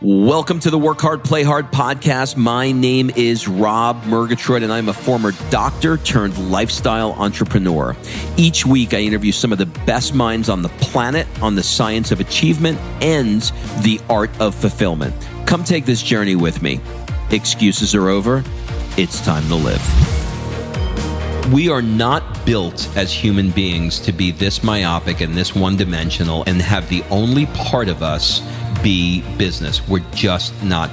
Welcome to the Work Hard, Play Hard podcast. My name is Rob Murgatroyd, and I'm a former doctor turned lifestyle entrepreneur. Each week, I interview some of the best minds on the planet on the science of achievement and the art of fulfillment. Come take this journey with me. Excuses are over. It's time to live. We are not built as human beings to be this myopic and this one-dimensional and have the only part of us be business. We're just not.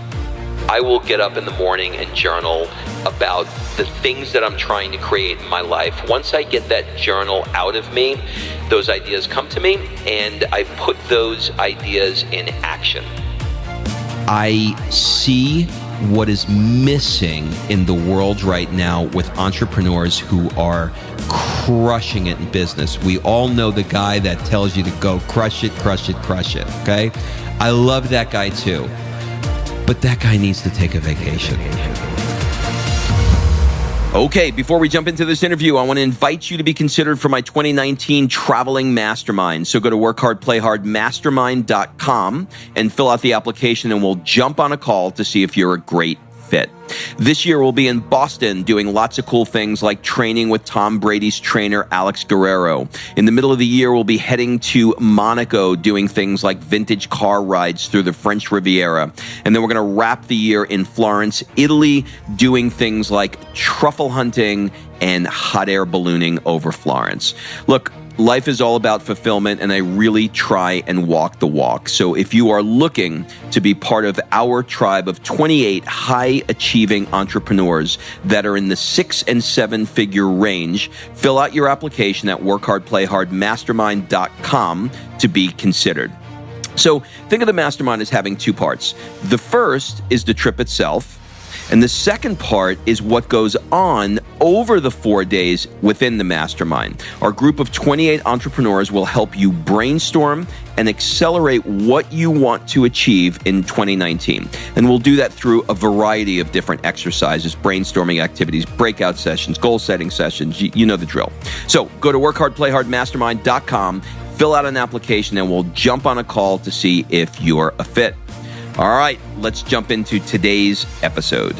I will get up in the morning and journal about the things that I'm trying to create in my life. Once I get that journal out of me, those ideas come to me and I put those ideas in action. I see what is missing in the world right now with entrepreneurs who are crushing it in business. We all know the guy that tells you to go crush it, crush it, crush it, okay? I love that guy too, but that guy needs to take a vacation. Okay, before we jump into this interview, I want to invite you to be considered for my 2019 traveling mastermind. So go to workhardplayhardmastermind.com and fill out the application, and we'll jump on a call to see if you're a great fit. This year, we'll be in Boston doing lots of cool things like training with Tom Brady's trainer, Alex Guerrero. In the middle of the year, we'll be heading to Monaco doing things like vintage car rides through the French Riviera. And then we're going to wrap the year in Florence, Italy, doing things like truffle hunting and hot air ballooning over Florence. Look, life is all about fulfillment, and I really try and walk the walk. So if you are looking to be part of our tribe of 28 high-achieving entrepreneurs that are in the 6- and 7-figure range, fill out your application at workhardplayhardmastermind.com to be considered. So think of the mastermind as having two parts. The first is the trip itself, and the second part is what goes on over the 4 days within the mastermind. Our group of 28 entrepreneurs will help you brainstorm and accelerate what you want to achieve in 2019. And we'll do that through a variety of different exercises, brainstorming activities, breakout sessions, goal-setting sessions. You know the drill. So go to workhardplayhardmastermind.com, fill out an application, and we'll jump on a call to see if you're a fit. All right, let's jump into today's episode.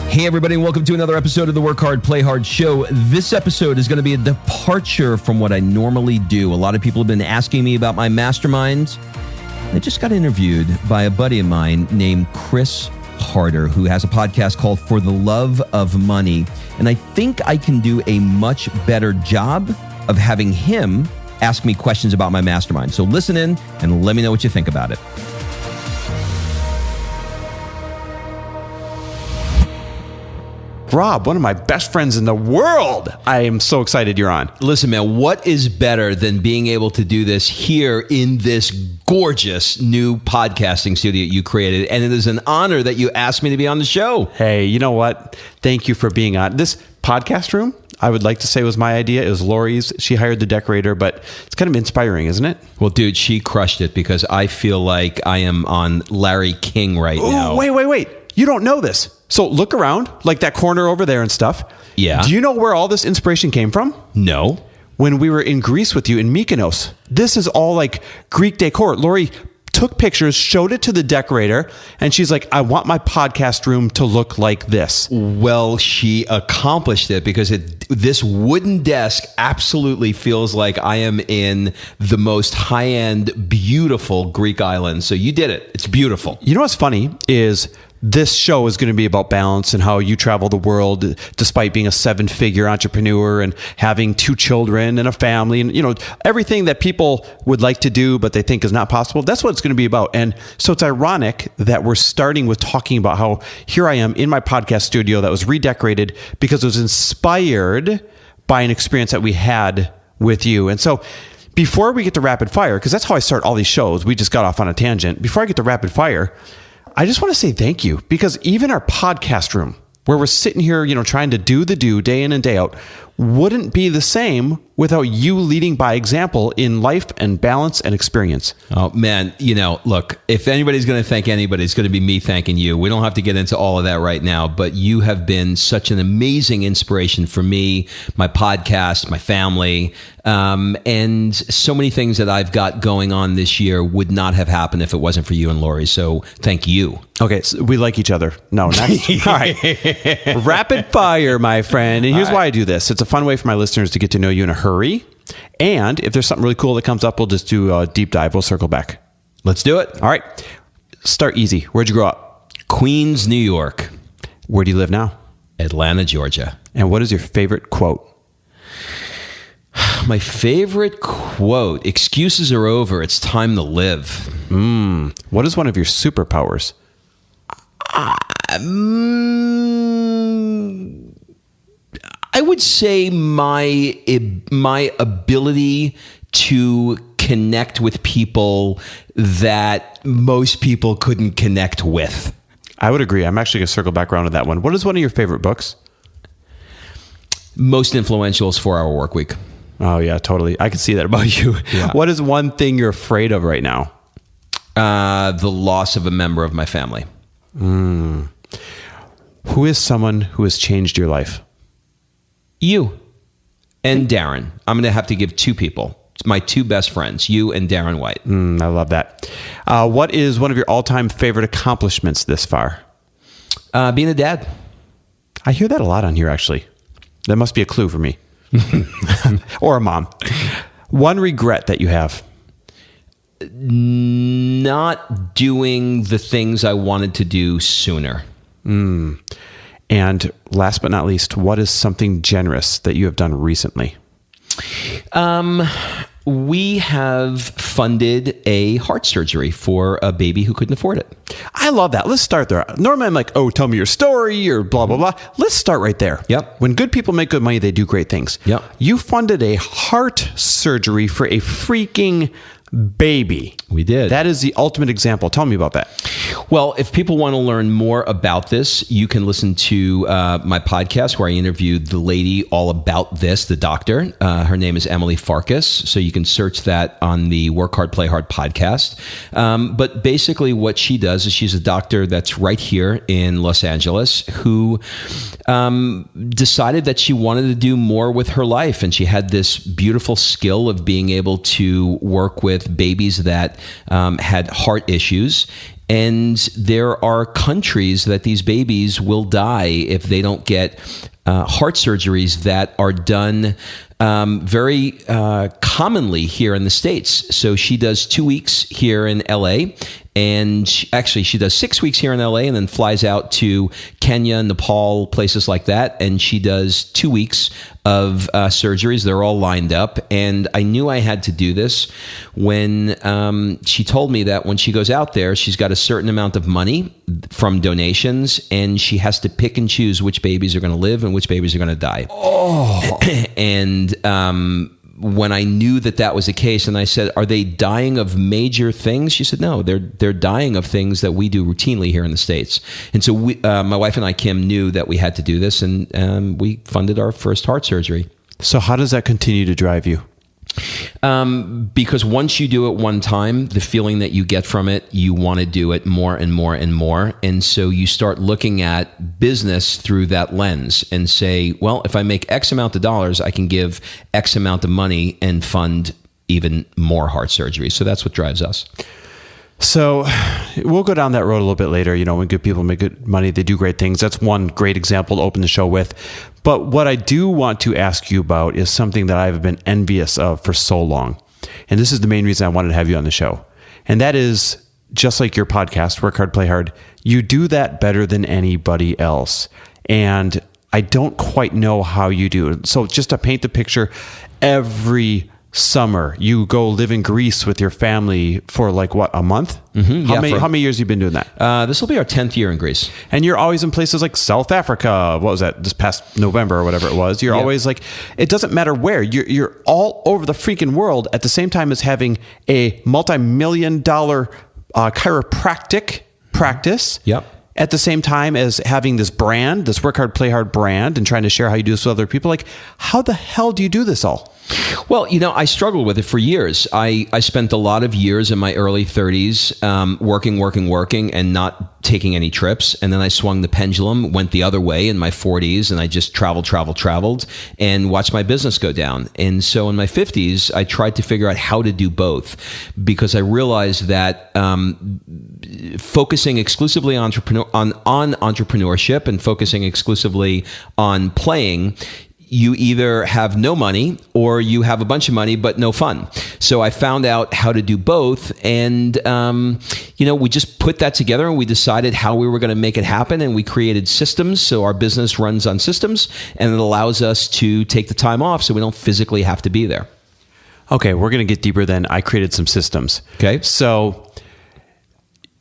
Hey, everybody, and welcome to another episode of the Work Hard, Play Hard show. This episode is going to be a departure from what I normally do. A lot of people have been asking me about my masterminds. I just got interviewed by a buddy of mine named Chris Harder, who has a podcast called For the Love of Money. And I think I can do a much better job of having him ask me questions about my mastermind. So listen in and let me know what you think about it. Rob, one of my best friends in the world. I am so excited you're on. Listen, man, what is better than being able to do this here in this gorgeous new podcasting studio you created? And it is an honor that you asked me to be on the show. Hey, you know what? Thank you for being on. This podcast room, I would like to say, was my idea. It was Lori's. She hired the decorator, but it's kind of inspiring, isn't it? Well, dude, she crushed it because I feel like I am on Larry King right now. Wait. You don't know this. So look around, like that corner over there and stuff. Yeah. Do you know where all this inspiration came from? No. When we were in Greece with you in Mykonos. This is all like Greek decor. Lori took pictures, showed it to the decorator, and she's like, I want my podcast room to look like this. Well, she accomplished it because this wooden desk absolutely feels like I am in the most high-end, beautiful Greek island. So you did it. It's beautiful. You know what's funny is this show is going to be about balance and how you travel the world despite being a 7-figure entrepreneur and having 2 children and a family and, you know, everything that people would like to do, but they think is not possible. That's what it's going to be about. And so it's ironic that we're starting with talking about how here I am in my podcast studio that was redecorated because it was inspired by an experience that we had with you. And so before we get to rapid fire, because that's how I start all these shows, we just got off on a tangent. Before I get to rapid fire, I just want to say thank you, because even our podcast room where we're sitting here, you know, trying to do day in and day out, wouldn't be the same without you leading by example in life and balance and experience. Oh, man. Look, if anybody's going to thank anybody, it's going to be me thanking you. We don't have to get into all of that right now, but you have been such an amazing inspiration for me, my podcast, my family, and so many things that I've got going on this year would not have happened if it wasn't for you and Lori. So thank you. Okay, so we like each other. No, not all right. Rapid fire, my friend. And here's why I do this. It's a fun way for my listeners to get to know you in a hurry. And if there's something really cool that comes up, we'll just do a deep dive. We'll circle back. Let's do it. All right. Start easy. Where'd you grow up? Queens, New York. Where do you live now? Atlanta, Georgia. And what is your favorite quote? My favorite quote, excuses are over. It's time to live. What is one of your superpowers? I would say my ability to connect with people that most people couldn't connect with. I would agree. I'm actually going to circle back around to that one. What is one of your favorite books? Most influential is 4 Hour Workweek. Oh, yeah, totally. I can see that about you. Yeah. What is one thing you're afraid of right now? The loss of a member of my family. Who is someone who has changed your life? You and Darren. I'm going to have to give 2 people. It's my 2 best friends, you and Darren White. I love that. What is one of your all-time favorite accomplishments this far? Being a dad. I hear that a lot on here, actually. That must be a clue for me. Or a mom. One regret that you have? Not doing the things I wanted to do sooner. And last but not least, what is something generous that you have done recently? We have funded a heart surgery for a baby who couldn't afford it. I love that. Let's start there. Normally I'm like, oh, tell me your story or blah, blah, blah. Let's start right there. Yep. When good people make good money, they do great things. Yep. You funded a heart surgery for a freaking baby. We did. That is the ultimate example. Tell me about that. Well, if people want to learn more about this, you can listen to my podcast where I interviewed the lady all about this, the doctor. Her name is Emily Farkas. So you can search that on the Work Hard, Play Hard podcast. But basically what she does is she's a doctor that's right here in Los Angeles who decided that she wanted to do more with her life. And she had this beautiful skill of being able to work with babies that had heart issues. And there are countries that these babies will die if they don't get heart surgeries that are done very commonly here in the States. So she does 2 weeks here in LA. And she does 6 weeks here in LA and then flies out to Kenya, Nepal, places like that. And she does 2 weeks of surgeries. They're all lined up. And I knew I had to do this when she told me that when she goes out there, she's got a certain amount of money from donations and she has to pick and choose which babies are going to live and which babies are going to die. Oh. And when I knew that was the case, and I said, "Are they dying of major things?" She said, "No, they're dying of things that we do routinely here in the States." And so my wife and I, Kim, knew that we had to do this, and we funded our first heart surgery. So how does that continue to drive you? Because once you do it one time, the feeling that you get from it, you want to do it more and more and more. And so you start looking at business through that lens and say, well, if I make X amount of dollars, I can give X amount of money and fund even more heart surgery. So that's what drives us. So we'll go down that road a little bit later. You know, when good people make good money, they do great things. That's one great example to open the show with. But what I do want to ask you about is something that I've been envious of for so long. And this is the main reason I wanted to have you on the show. And that is, just like your podcast, Work Hard, Play Hard, you do that better than anybody else. And I don't quite know how you do it. So just to paint the picture, every summer you go live in Greece with your family for like what, a month? Mm-hmm. How many years have you been doing that? This will be our 10th year in Greece. And you're always in places like South Africa. What was that, this past November or whatever it was? You're always like, it doesn't matter where, you're all over the freaking world at the same time as having a multi-million-dollar chiropractic practice. Yep. at the same time as having this brand, this work hard, play hard brand, and trying to share how you do this with other people? Like, how the hell do you do this all? Well, I struggled with it for years. I spent a lot of years in my early 30s working, and not taking any trips. And then I swung the pendulum, went the other way in my 40s, and I just traveled, and watched my business go down. And so in my 50s, I tried to figure out how to do both, because I realized that focusing exclusively on entrepreneurship and focusing exclusively on playing, you either have no money or you have a bunch of money but no fun. So I found out how to do both, and we just put that together, and we decided how we were going to make it happen, and we created systems. So our business runs on systems, and it allows us to take the time off so we don't physically have to be there. Okay, we're going to get deeper then. I created some systems. Okay. So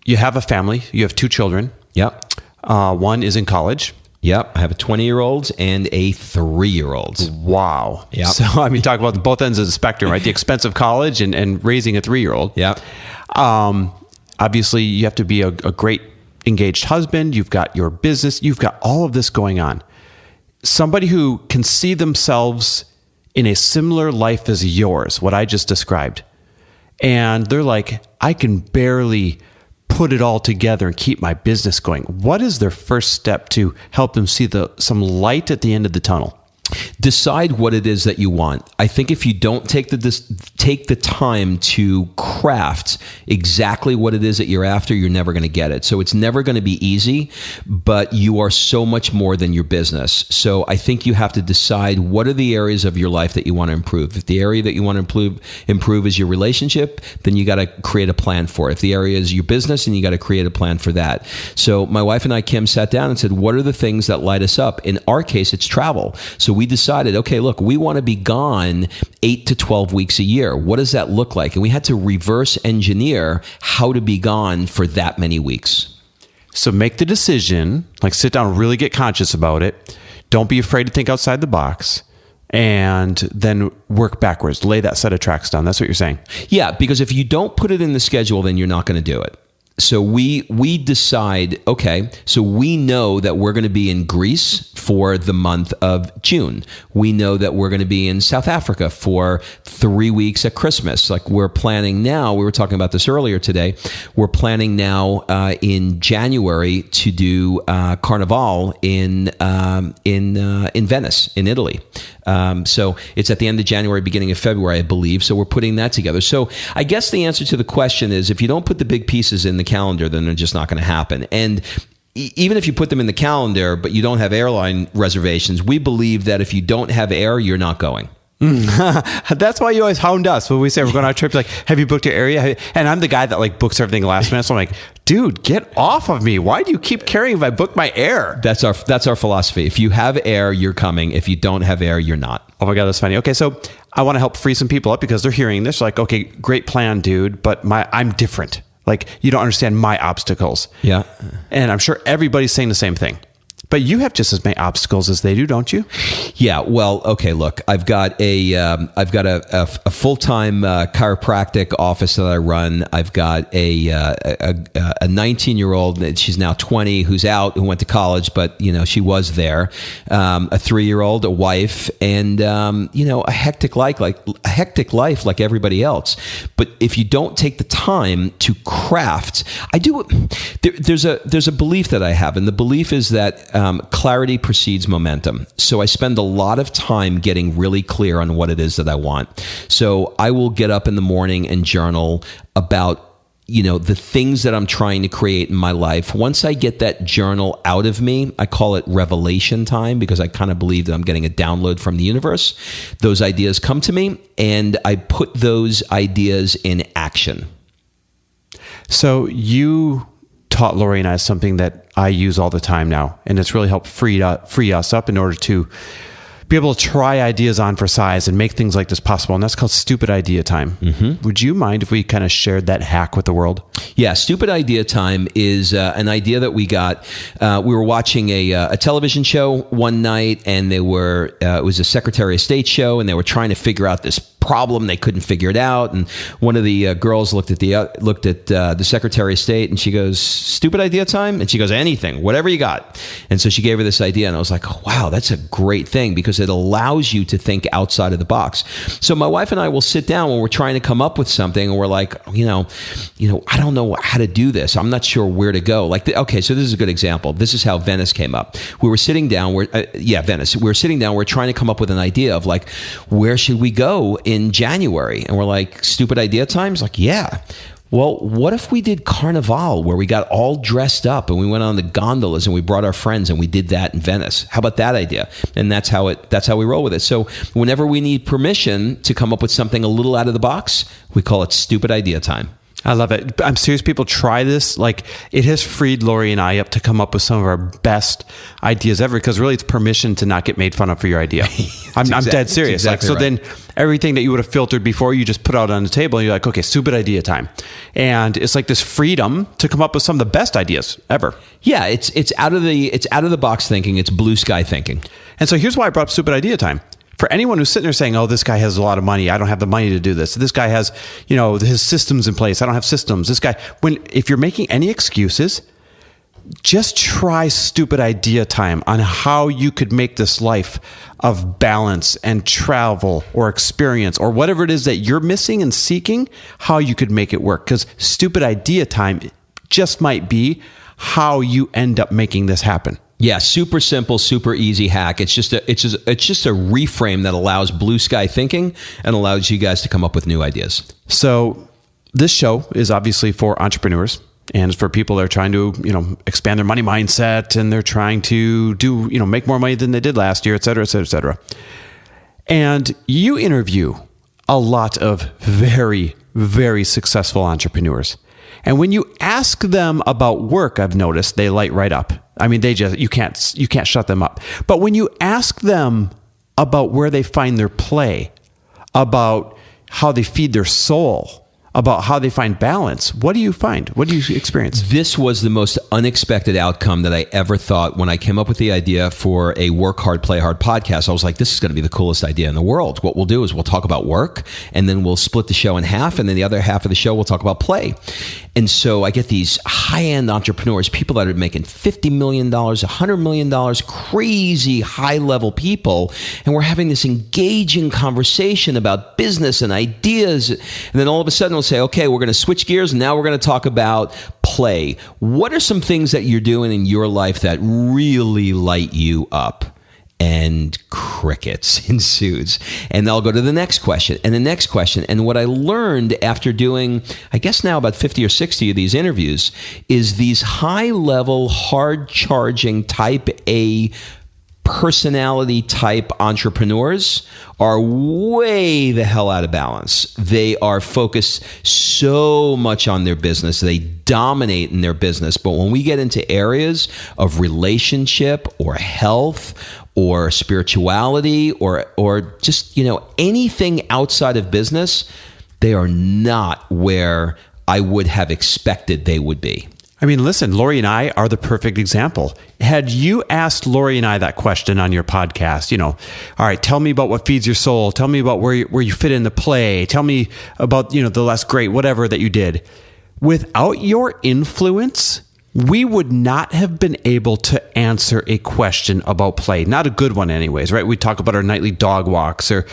you have a family. You have 2 children. Yep. One is in college. Yep. I have a 20-year-old and a 3-year-old. Wow. Yep. So, talk about both ends of the spectrum, right? The expense of college and raising a 3-year-old. Yep. Obviously, you have to be a great engaged husband. You've got your business. You've got all of this going on. Somebody who can see themselves in a similar life as yours, what I just described, and they're like, I can barely put it all together and keep my business going. What is their first step to help them see some light at the end of the tunnel? Decide what it is that you want. I think if you don't take the time to craft exactly what it is that you're after, you're never going to get it. So it's never going to be easy, but you are so much more than your business. So I think you have to decide what are the areas of your life that you want to improve. If the area that you want to improve is your relationship, then you got to create a plan for it. If the area is your business, then you got to create a plan for that. So my wife and I, Kim, sat down and said, what are the things that light us up? In our case, it's travel. So we decided, okay, look, we want to be gone 8 to 12 weeks a year. What does that look like? And we had to reverse engineer how to be gone for that many weeks. So make the decision, like sit down, really get conscious about it. Don't be afraid to think outside the box, and then work backwards. Lay that set of tracks down. That's what you're saying. Yeah, because if you don't put it in the schedule, then you're not going to do it. So we decide, okay, so we know that we're going to be in Greece for the month of June. We know that we're going to be in South Africa for 3 weeks at Christmas. Like we're planning now, we were talking about this earlier today, we're planning now in January to do Carnival in Venice, in Italy. So it's at the end of January, beginning of February, I believe. So we're putting that together. So I guess the answer to the question is, if you don't put the big pieces in the calendar, then they're just not going to happen. And even if you put them in the calendar, but you don't have airline reservations, we believe that if you don't have air, you're not going. That's why you always hound us when we say we're going on a trip. Like, have you booked your area? And I'm the guy that like books everything last minute. So I'm like, dude, get off of me. Why do you keep caring if I book my air? That's our philosophy. If you have air, you're coming. If you don't have air, you're not. Oh my God, that's funny. Okay, so I want to help free some people up because they're hearing this. Like, okay, great plan, dude, but I'm different. Like, you don't understand my obstacles. Yeah. And I'm sure everybody's saying the same thing. But you have just as many obstacles as they do, don't you? Yeah. Well, okay. Look, I've got a full-time chiropractic office that I run. I've got a 19-year-old. She's now 20, who's out, who went to college, but she was there. A 3-year-old, a wife, and a hectic life like everybody else. But if you don't take the time to craft, there's a belief that I have, and the belief is that clarity precedes momentum. So I spend a lot of time getting really clear on what it is that I want. So I will get up in the morning and journal about the things that I'm trying to create in my life. Once I get that journal out of me, I call it revelation time, because I kind of believe that I'm getting a download from the universe. Those ideas come to me, and I put those ideas in action. So you taught Lori and I something that I use all the time now, and it's really helped free us up in order to be able to try ideas on for size and make things like this possible. And that's called stupid idea time. Mm-hmm. Would you mind if we kind of shared that hack with the world? Yeah, stupid idea time is an idea that we got. We were watching a television show one night, and it was a Secretary of State show, and they were trying to figure out this problem. They couldn't figure it out. And one of the girls looked at the Secretary of State, and she goes, "Stupid idea time?" And she goes, "Anything, whatever you got." And so she gave her this idea, and I was like, oh, wow, that's a great thing, because it allows you to think outside of the box. So my wife and I will sit down when we're trying to come up with something, and we're like, I don't know how to do this. I'm not sure where to go. Okay, so this is a good example. This is how Venice came up. We were sitting down. Venice. We were sitting down. We're trying to come up with an idea of like, where should we go in January? And we're like, stupid idea times? Like, yeah. Well, what if we did Carnival, where we got all dressed up and we went on the gondolas and we brought our friends and we did that in Venice? How about that idea? And that's how we roll with it. So whenever we need permission to come up with something a little out of the box, we call it stupid idea time. I love it. I'm serious. People, try this. Like, it has freed Lori and I up to come up with some of our best ideas ever, because really it's permission to not get made fun of for your idea. I'm dead serious. Exactly so right. Then everything that you would have filtered before, you just put out on the table, and you're like, okay, stupid idea time. And it's like this freedom to come up with some of the best ideas ever. Yeah, it's out of the box thinking. It's blue sky thinking. And so here's why I brought up stupid idea time. For anyone who's sitting there saying, oh, this guy has a lot of money, I don't have the money to do this. This guy has, his systems in place, I don't have systems. This guy, if you're making any excuses, just try stupid idea time on how you could make this life of balance and travel or experience or whatever it is that you're missing and seeking, how you could make it work. Because stupid idea time just might be how you end up making this happen. Yeah, super simple, super easy hack. It's just a reframe that allows blue sky thinking and allows you guys to come up with new ideas. So this show is obviously for entrepreneurs, and it's for people that are trying to, expand their money mindset, and they're trying to do, make more money than they did last year, et cetera, et cetera, et cetera. And you interview a lot of very, very successful entrepreneurs. And when you ask them about work, I've noticed they light right up. I mean, you can't shut them up. But when you ask them about where they find their play, about how they feed their soul, about how they find balance, what do you find? What do you experience? This was the most unexpected outcome that I ever thought when I came up with the idea for a Work Hard, Play Hard podcast. I was like, this is going to be the coolest idea in the world. What we'll do is we'll talk about work, and then we'll split the show in half, and then the other half of the show we'll talk about play. And so I get these high-end entrepreneurs, people that are making $50 million, $100 million, crazy high-level people, and we're having this engaging conversation about business and ideas. And then all of a sudden we'll say, okay, we're going to switch gears, and now we're going to talk about play. What are some things that you're doing in your life that really light you up? And crickets ensues. And I'll go to the next question and the next question. And what I learned after doing, I guess now about 50 or 60 of these interviews, is these high-level, hard-charging type A personality type entrepreneurs are way the hell out of balance. They are focused so much on their business. They dominate in their business. But when we get into areas of relationship or health or spirituality or just, anything outside of business, they are not where I would have expected they would be. I mean, listen, Lori and I are the perfect example. Had you asked Lori and I that question on your podcast, all right, tell me about what feeds your soul. Tell me about where you fit in the play. Tell me about, the less great, whatever that you did. Without your influence, we would not have been able to answer a question about play. Not a good one anyways, right? We talk about our nightly dog walks or,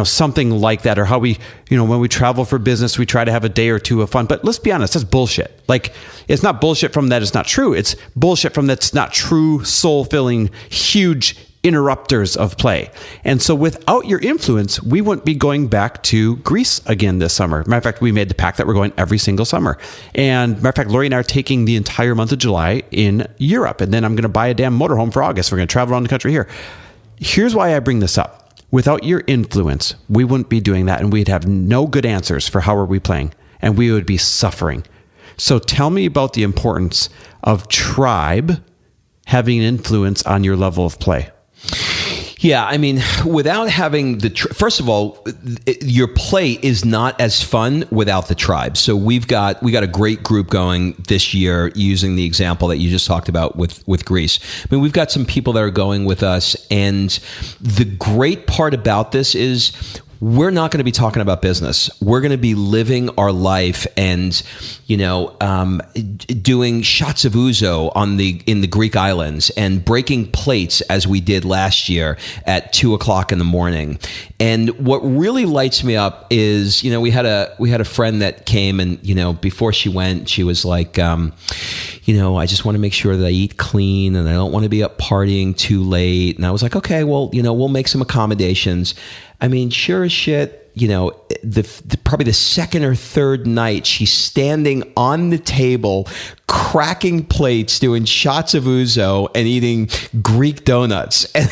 something like that, or how we, when we travel for business, we try to have a day or two of fun. But let's be honest, that's bullshit. Like, it's not bullshit from that it's not true. It's bullshit from that's not true, soul-filling, huge interrupters of play. And so without your influence, we wouldn't be going back to Greece again this summer. Matter of fact, we made the pact that we're going every single summer. And matter of fact, Lori and I are taking the entire month of July in Europe. And then I'm going to buy a damn motorhome for August. We're going to travel around the country here. Here's why I bring this up. Without your influence, we wouldn't be doing that. And we'd have no good answers for how are we playing. And we would be suffering. So tell me about the importance of tribe having an influence on your level of play. Yeah, I mean, without having first of all, your play is not as fun without the tribe. So we got a great group going this year using the example that you just talked about with Greece. I mean, we've got some people that are going with us, and the great part about this is we're not going to be talking about business. We're going to be living our life and, doing shots of ouzo in the Greek islands and breaking plates as we did last year at 2:00 in the morning. And what really lights me up is, we had a friend that came and, before she went, she was like, I just want to make sure that I eat clean and I don't want to be up partying too late. And I was like, okay, well, we'll make some accommodations. I mean, sure as shit, probably the second or third night, she's standing on the table, cracking plates, doing shots of ouzo, and eating Greek donuts. And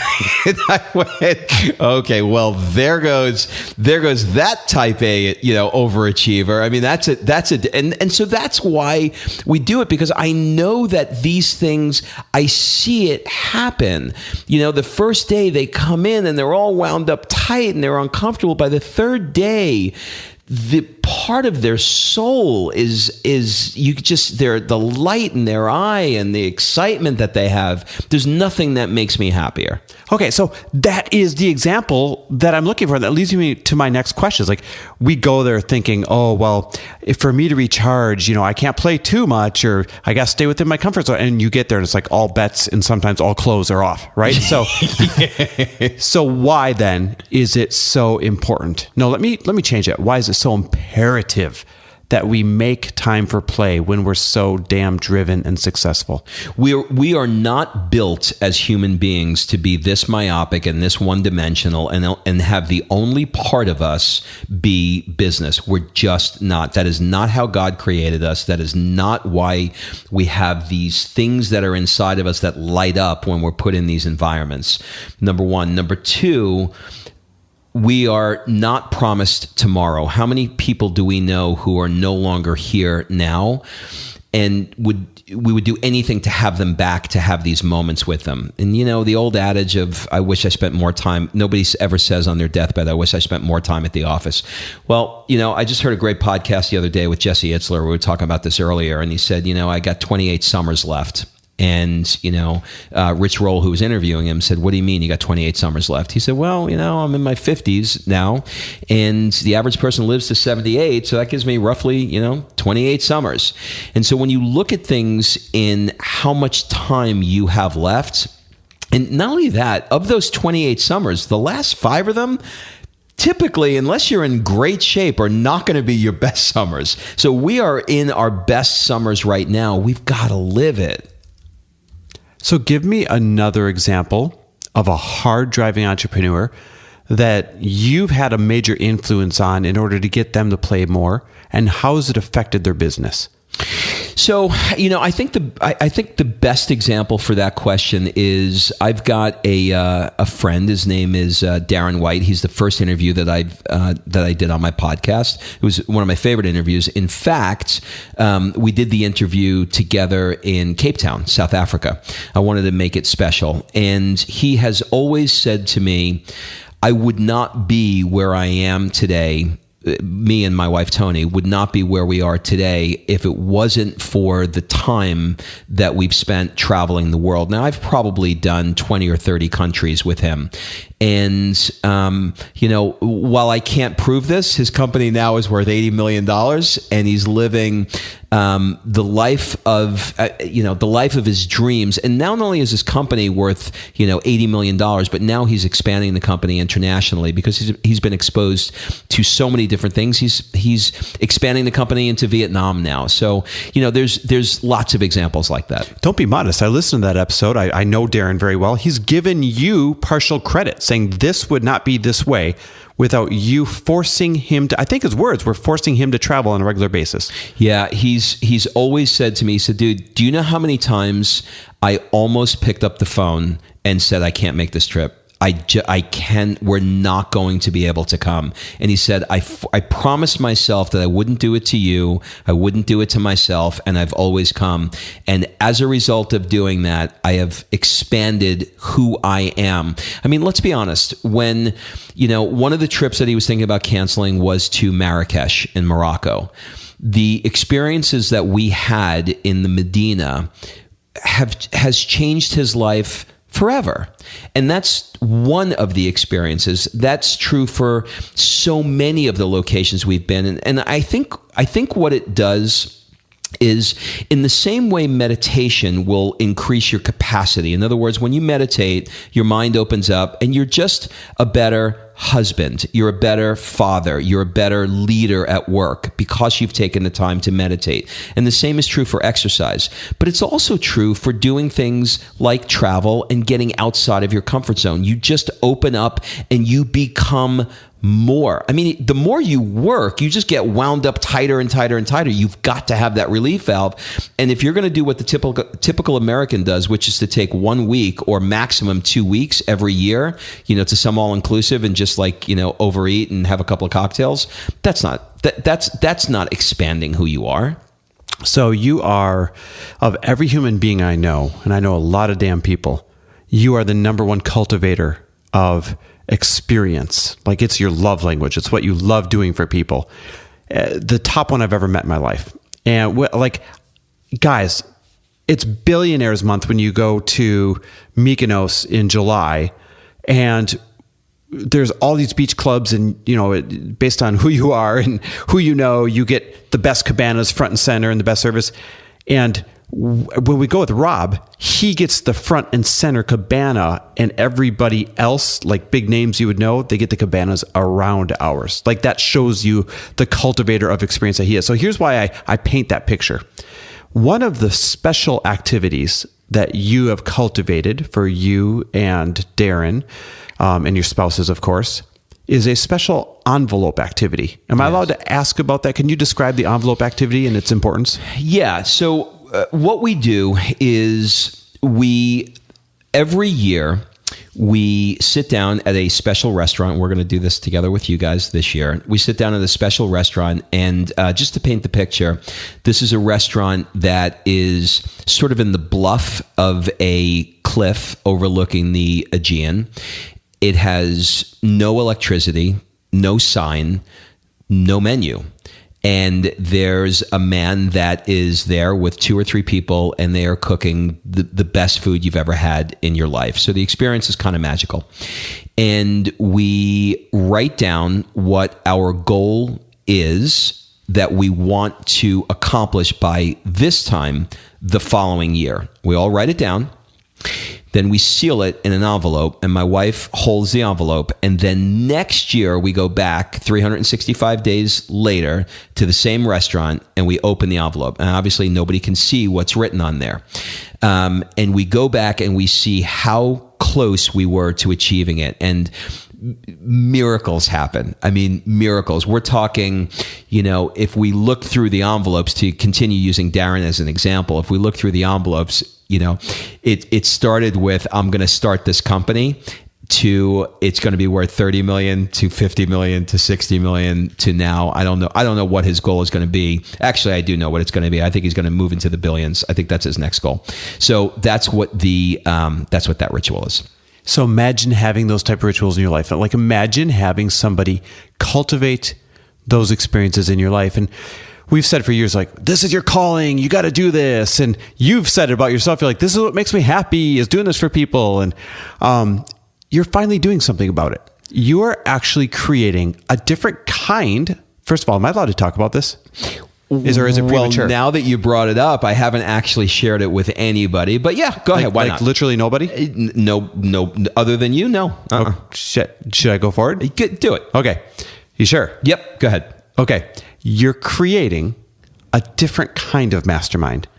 I went, okay, well, there goes that type A, overachiever. I mean, and so that's why we do it, because I know that these things, I see it happen. The first day they come in and they're all wound up tight and they're uncomfortable. By the third day, the part of their soul is the light in their eye and the excitement that they have. There's nothing that makes me happier. Okay, so that is the example that I'm looking for. That leads me to my next question. Is like, we go there thinking, oh, well, if for me to recharge, I can't play too much, or I got to stay within my comfort zone. And you get there and it's like all bets and sometimes all clothes are off, right? So, so why then is it so important? No, let me change it. Why is it so imperative that we make time for play when we're so damn driven and successful? We are not built as human beings to be this myopic and this one-dimensional and have the only part of us be business. We're just not. That is not how God created us. That is not why we have these things that are inside of us that light up when we're put in these environments. Number one. Number two, we are not promised tomorrow. How many people do we know who are no longer here now, and we would do anything to have them back, to have these moments with them? And the old adage of, I wish I spent more time. Nobody ever says on their deathbed, I wish I spent more time at the office. Well, I just heard a great podcast the other day with Jesse Itzler. We were talking about this earlier, and he said, I got 28 summers left. And, Rich Roll, who was interviewing him, said, what do you mean you got 28 summers left? He said, well, I'm in my 50s now, and the average person lives to 78, so that gives me roughly, 28 summers. And so when you look at things in how much time you have left, and not only that, of those 28 summers, the last 5 of them, typically, unless you're in great shape, are not going to be your best summers. So we are in our best summers right now. We've got to live it. So give me another example of a hard driving entrepreneur that you've had a major influence on in order to get them to play more, and how has it affected their business? So, I think the best example for that question is, I've got a friend. His name is Darren White. He's the first interview that I did on my podcast. It was one of my favorite interviews. In fact, we did the interview together in Cape Town, South Africa. I wanted to make it special, and he has always said to me, I would not be where I am today. Me and my wife, Tony, would not be where we are today if it wasn't for the time that we've spent traveling the world. Now, I've probably done 20 or 30 countries with him. And, while I can't prove this, his company now is worth $80 million, and he's living the life of his dreams. And not only is his company worth, $80 million, but now he's expanding the company internationally because he's been exposed to so many different things. He's expanding the company into Vietnam now. So, there's lots of examples like that. Don't be modest. I listened to that episode. I know Darren very well. He's given you partial credit, saying this would not be this way without you forcing him to, I think his words were forcing him to travel on a regular basis. Yeah, he's always said to me, he said, dude, do you know how many times I almost picked up the phone and said, I can't make this trip? We're not going to be able to come. And he said, I promised myself that I wouldn't do it to you. I wouldn't do it to myself. And I've always come. And as a result of doing that, I have expanded who I am. I mean, let's be honest. When, one of the trips that he was thinking about canceling was to Marrakesh in Morocco. The experiences that we had in the Medina has changed his life forever. And that's one of the experiences. That's true for so many of the locations we've been in. And I think what it does is, in the same way meditation will increase your capacity. In other words, when you meditate, your mind opens up and you're just a better husband, you're a better father, you're a better leader at work because you've taken the time to meditate. And the same is true for exercise. But it's also true for doing things like travel and getting outside of your comfort zone. You just open up and you become more. I mean, the more you work, you just get wound up tighter and tighter and tighter. You've got to have that relief valve. And if you're going to do what the typical American does, which is to take 1 week or maximum 2 weeks every year, to some all-inclusive and just overeat and have a couple of cocktails, that's not expanding who you are. So you are, of every human being I know, and I know a lot of damn people, you are the number one cultivator of experience. Like, it's your love language. It's what you love doing for people. The top one I've ever met in my life. And guys, it's Billionaires Month when you go to Mykonos in July, and there's all these beach clubs, and based on who you are and who you get the best cabanas front and center and the best service. And when we go with Rob, he gets the front and center cabana, and everybody else, like big names you would know, they get the cabanas around ours. Like, that shows you the cultivator of experience that he is. So here's why I paint that picture. One of the special activities that you have cultivated for you and Darren, and your spouses, of course, is a special envelope activity. Am I allowed to ask about that? Can you describe the envelope activity and its importance? Yeah. So what we do is every year we sit down at a special restaurant. We're going to do this together with you guys this year. We sit down at a special restaurant, and just to paint the picture, this is a restaurant that is sort of in the bluff of a cliff overlooking the Aegean. It has no electricity, no sign, no menu. And there's a man that is there with 2 or 3 people, and they are cooking the best food you've ever had in your life. So the experience is kind of magical. And we write down what our goal is that we want to accomplish by this time the following year. We all write it down. Then we seal it in an envelope, and my wife holds the envelope. And then next year, we go back 365 days later to the same restaurant, and we open the envelope. And obviously, nobody can see what's written on there. And we go back and we see how close we were to achieving it. And miracles happen. I mean, miracles. We're talking, if we look through the envelopes, to continue using Darren as an example, if we look through the envelopes, it started with, I'm going to start this company, to it's going to be worth 30 million to 50 million to 60 million to now. I don't know what his goal is going to be. Actually, I do know what it's going to be. I think he's going to move into the billions. I think that's his next goal. So that's what that ritual is. So imagine having those type of rituals in your life. Like, imagine having somebody cultivate those experiences in your life. And we've said for years, like, this is your calling. You got to do this. And you've said it about yourself. You're like, this is what makes me happy, is doing this for people. And you're finally doing something about it. You are actually creating a different kind. First of all, am I allowed to talk about this? Is it premature? Well, now that you brought it up, I haven't actually shared it with anybody. But yeah, go ahead. Why not? Literally nobody? No. Other than you, no. Oh, shit. Should I go forward? Do it. Okay. You sure? Yep. Go ahead. Okay. You're creating a different kind of mastermind.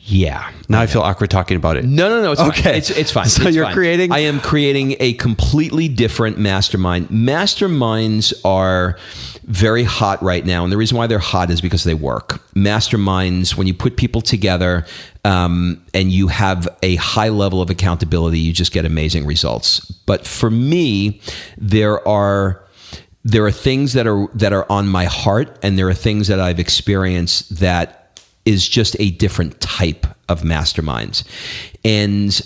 Yeah. Now I feel awkward talking about it. No. It's okay. Fine. It's fine. So you're creating... I am creating a completely different mastermind. Masterminds are very hot right now. And the reason why they're hot is because they work. Masterminds, when you put people together and you have a high level of accountability, you just get amazing results. But for me, there are things that are on my heart, and there are things that I've experienced that is just a different type of masterminds. And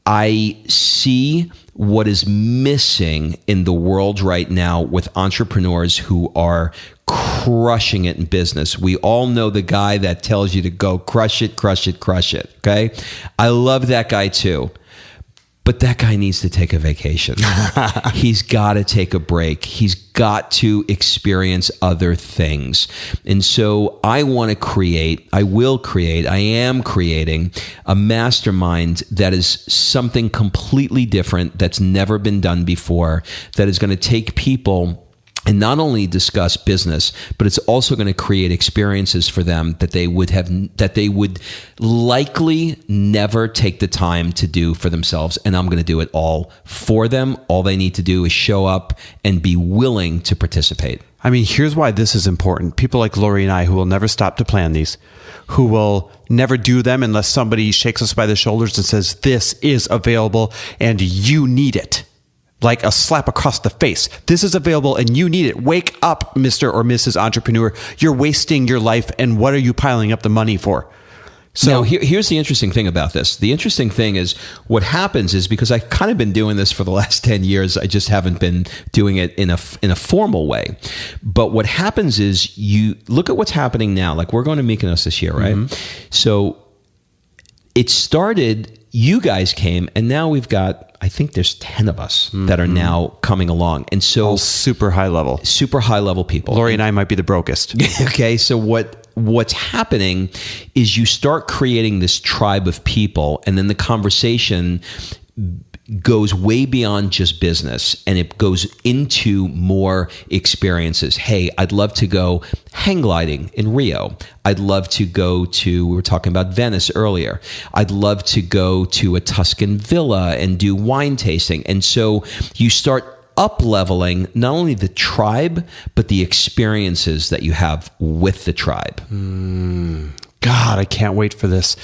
I see what is missing in the world right now with entrepreneurs who are crushing it in business. We all know the guy that tells you to go crush it, crush it, crush it. Okay. I love that guy too. But that guy needs to take a vacation. He's got to take a break. He's got to experience other things. And so I am creating a mastermind that is something completely different, that's never been done before, that is going to take people and not only discuss business, but it's also going to create experiences for them that they would likely never take the time to do for themselves. And I'm going to do it all for them. All they need to do is show up and be willing to participate. I mean, here's why this is important. People like Lori and I, who will never stop to plan these, who will never do them unless somebody shakes us by the shoulders and says, this is available and you need it. Like a slap across the face. This is available and you need it. Wake up, Mr. or Mrs. Entrepreneur. You're wasting your life, and what are you piling up the money for? So now, here's the interesting thing about this. The interesting thing is what happens is, because I've kind of been doing this for the last 10 years, I just haven't been doing it in a formal way. But what happens is, you look at what's happening now. Like, we're going to Mykonos this year, right? Mm-hmm. So it started, you guys came, and now we've got, I think there's 10 of us that are now coming along. And so all super high level people. Lori and I might be the brokest. Okay. So what's happening is you start creating this tribe of people, and then the conversation goes way beyond just business, and it goes into more experiences. Hey, I'd love to go hang gliding in Rio. I'd love to go to, we were talking about Venice earlier. I'd love to go to a Tuscan villa and do wine tasting. And so you start up-leveling not only the tribe, but the experiences that you have with the tribe. God, I can't wait for this.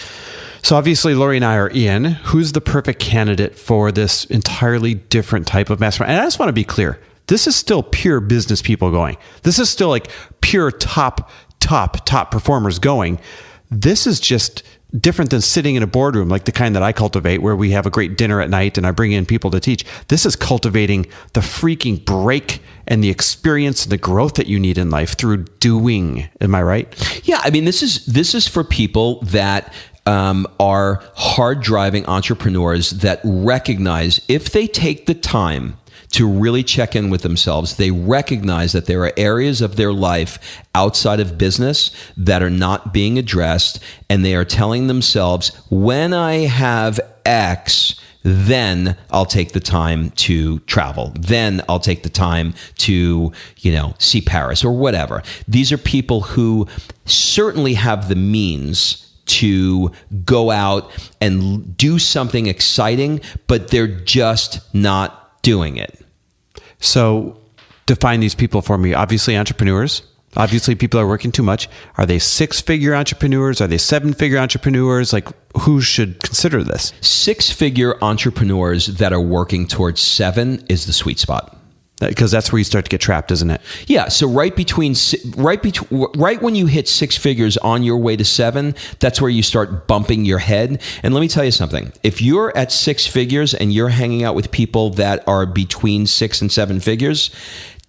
So obviously, Lori and I are in. Who's the perfect candidate for this entirely different type of mastermind? And I just want to be clear. This is still pure business people going. This is still like pure top performers going. This is just different than sitting in a boardroom, like the kind that I cultivate, where we have a great dinner at night and I bring in people to teach. This is cultivating the freaking break and the experience and the growth that you need in life through doing. Am I right? Yeah. I mean, this is for people that are hard driving entrepreneurs that recognize, if they take the time to really check in with themselves, they recognize that there are areas of their life outside of business that are not being addressed, and they are telling themselves, when I have X, then I'll take the time to travel. Then I'll take the time to, see Paris or whatever. These are people who certainly have the means to go out and do something exciting, but they're just not doing it. So define these people for me. Obviously entrepreneurs. Obviously people are working too much. Are they 6-figure entrepreneurs? Are they 7-figure entrepreneurs? Like, who should consider this? 6-figure entrepreneurs that are working towards 7 is the sweet spot. Because that's where you start to get trapped, isn't it? Yeah. So right when you hit 6 figures on your way to 7, that's where you start bumping your head. And let me tell you something. If you're at 6 figures and you're hanging out with people that are between 6 and 7 figures,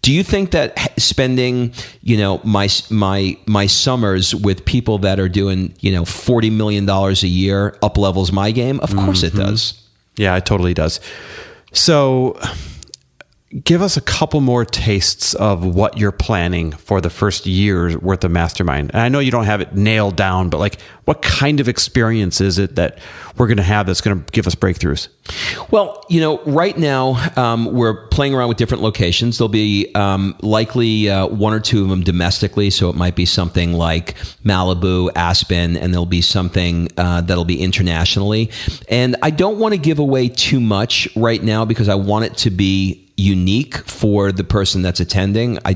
do you think that spending, my summers with people that are doing, $40 million a year up levels my game? Of course it does. Yeah, it totally does. So give us a couple more tastes of what you're planning for the first year's worth of Mastermind. And I know you don't have it nailed down, but like, what kind of experience is it that we're going to have that's going to give us breakthroughs? Well, right now we're playing around with different locations. There'll be likely 1 or 2 of them domestically. So it might be something like Malibu, Aspen, and there'll be something that'll be internationally. And I don't want to give away too much right now, because I want it to be unique for the person that's attending. I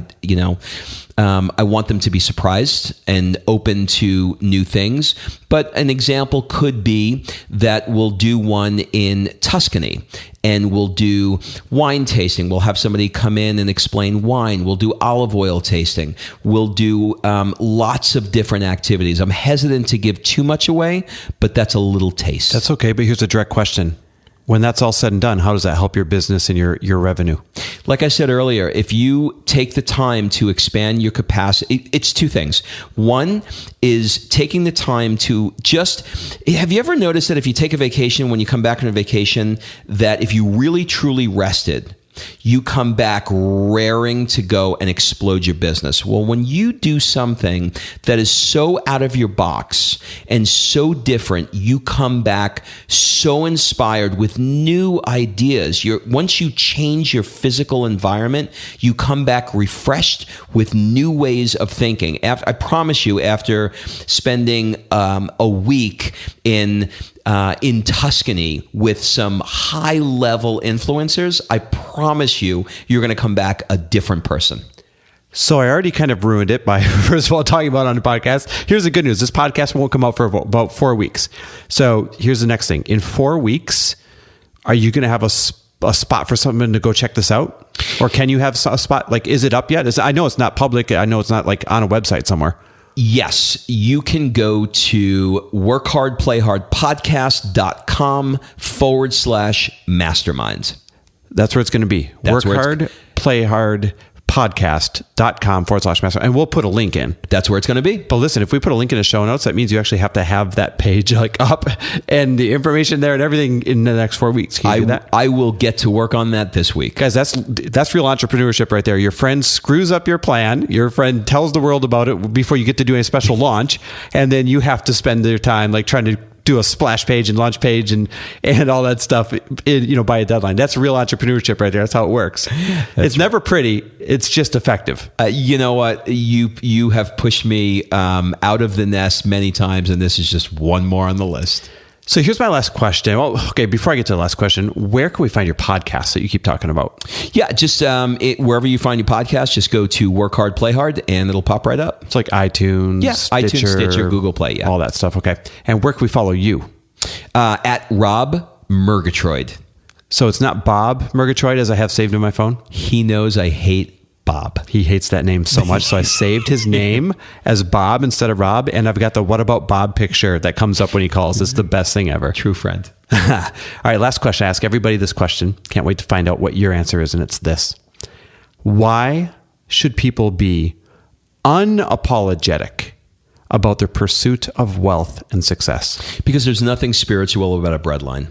want them to be surprised and open to new things. But an example could be that we'll do one in Tuscany, and we'll do wine tasting. We'll have somebody come in and explain wine. We'll do olive oil tasting. We'll do lots of different activities. I'm hesitant to give too much away, but that's a little taste. That's okay. But here's a direct question. when that's all said and done, how does that help your business and your revenue? Like I said earlier, if you take the time to expand your capacity, it's two things. One is taking the time to have you ever noticed that if you take a vacation, when you come back on a vacation, that if you really truly rested, you come back raring to go and explode your business? Well, when you do something that is so out of your box and so different, you come back so inspired with new ideas. Once you change your physical environment, you come back refreshed with new ways of thinking. I promise you, after spending a week in Tuscany with some high-level influencers, I promise you, you're going to come back a different person. So I already kind of ruined it by, first of all, talking about it on the podcast. Here's the good news. This podcast won't come out for about 4 weeks. So here's the next thing. In 4 weeks, are you going to have a spot for someone to go check this out? Or can you have a spot? Like, is it up yet? I know it's not public. I know it's not like on a website somewhere. Yes, you can go to workhardplayhardpodcast.com/masterminds. That's where it's going to be. workhardplayhardpodcast.com/mastermind. And we'll put a link in. That's where it's going to be. But listen, if we put a link in the show notes, that means you actually have to have that page like up and the information there and everything in the next 4 weeks. Can you do that? I will get to work on that this week. Guys, that's real entrepreneurship right there. Your friend screws up your plan. Your friend tells the world about it before you get to do a special launch. And then you have to spend your time like trying to do a splash page and launch page and all that stuff by a deadline. That's real entrepreneurship right there. That's how it works. It's never pretty. It's just effective. You know what? You have pushed me out of the nest many times, and this is just one more on the list. So here's my last question. Well, okay, before I get to the last question, where can we find your podcast that you keep talking about? Yeah, just wherever you find your podcast, just go to Work Hard, Play Hard, and it'll pop right up. It's like iTunes, Stitcher, Google Play, all that stuff. Okay. And where can we follow you? At Rob Murgatroyd. So it's not Bob Murgatroyd as I have saved in my phone? He knows I hate Bob. He hates that name so much. So I saved his name as Bob instead of Rob. And I've got the what about Bob picture that comes up when he calls. It's the best thing ever. True friend. All right. Last question. I ask everybody this question. Can't wait to find out what your answer is. And it's this. Why should people be unapologetic about their pursuit of wealth and success? Because there's nothing spiritual about a breadline.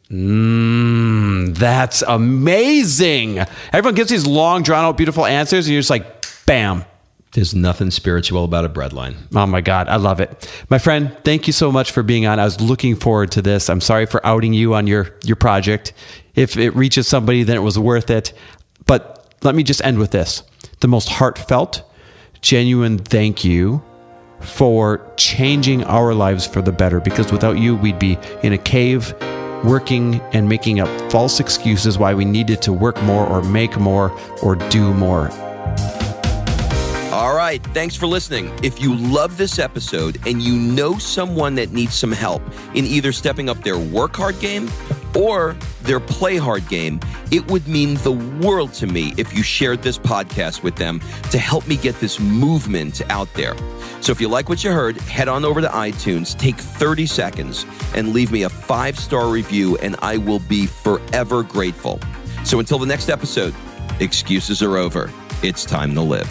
That's amazing. Everyone gives these long, drawn out, beautiful answers, and you're just like, bam. There's nothing spiritual about a breadline. Oh my God, I love it. My friend, thank you so much for being on. I was looking forward to this. I'm sorry for outing you on your project. If it reaches somebody, then it was worth it. But let me just end with this. The most heartfelt, genuine thank you for changing our lives for the better, because without you, we'd be in a cave working and making up false excuses why we needed to work more or make more or do more. All right. Thanks for listening. If you love this episode and you know someone that needs some help in either stepping up their work hard game or their play hard game, it would mean the world to me if you shared this podcast with them to help me get this movement out there. So if you like what you heard, head on over to iTunes, take 30 seconds, and leave me a 5-star review, and I will be forever grateful. So until the next episode, excuses are over. It's time to live.